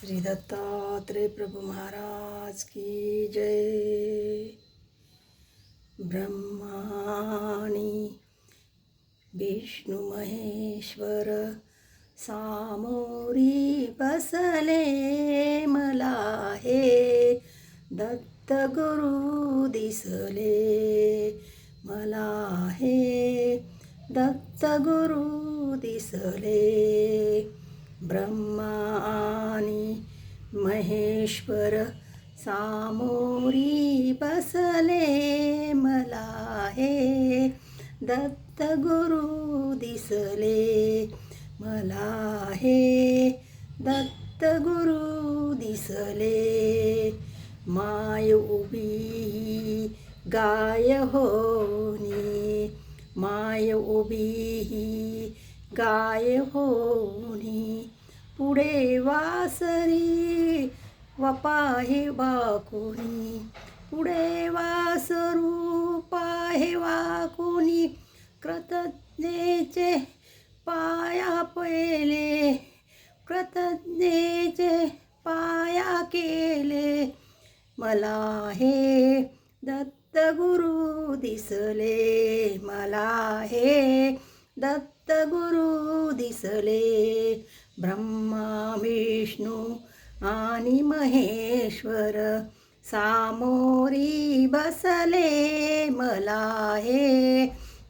श्री दत्तात्रेय प्रभु महाराज की जय। ब्रह्माणी विष्णु महेश्वर सामोरी बसले मला हे दत्त गुरु दिसले मला हे दत्त गुरु दिसले। ब्रह्मा आणि महेश्वर सामोरी बसले मला हे दत्त गुरु दिसले मला हे दत्त गुरु दिसले। माय उभी गाय होनी माय उभी गाय होनी पुढे वासरी वपाहे वाकुनी पुढे वासरू पाहे वाकुनी कृतज्ञेचे पाया पहिले कृतज्ञेचे पाया केले मला हे दत्त गुरु दिसले मला हे दत्त गुरु दिसले। ब्रह्मा विष्णू आणि महेश्वर सामोरी बसले मला हे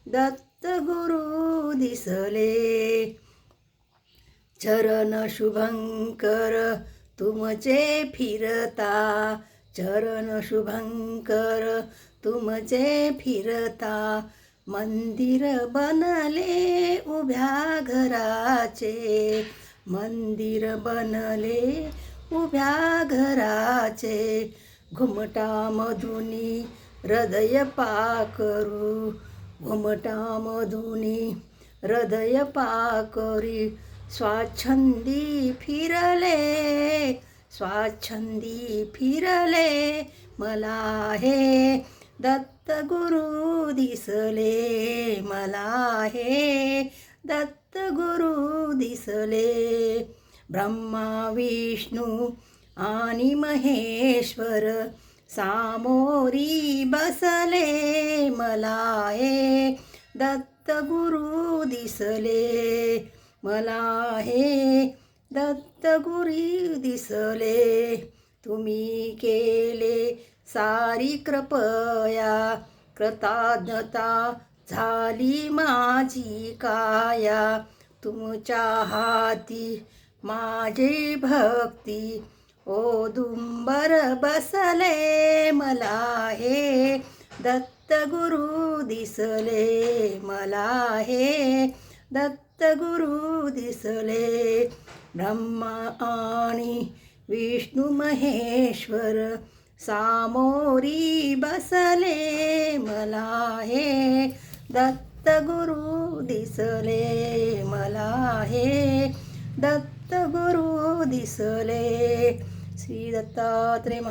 दत्त गुरु दिसले। चरण शुभंकर तुमचे फिरता चरण शुभंकर तुमचे फिरता मंदिर बनले उभ्या घराचे मंदिर बनले उभ्या घराचे घुमटामधुनी हृदय पाकरू घुमटामधुनी हृदय पाकरी स्वाच्छंदी फिरले स्वाच्छंदी फिरले मला हे दत्त गुरु दिसले मला हे दत्त गुरु दिसले। ब्रह्मा विष्णू आणि महेश्वर सामोरी बसले मला हे दत्त गुरु दिसले मला हे दत्त गुरु दिसले। तुम्ही केले सारी कृपया कृतज्ञता झाली माझी काया तुमच्या हाती माझी भक्ती औदुंबर बसले मला हे दत्त गुरु दिसले मला हे दत्त गुरु दिसले। ब्रह्मा आणि विष्णू महेश्वर सामोरी बसले मला हे दत्त गुरु दिसले मला हे दत्त गुरु दिसले। श्री दत्तात्रेय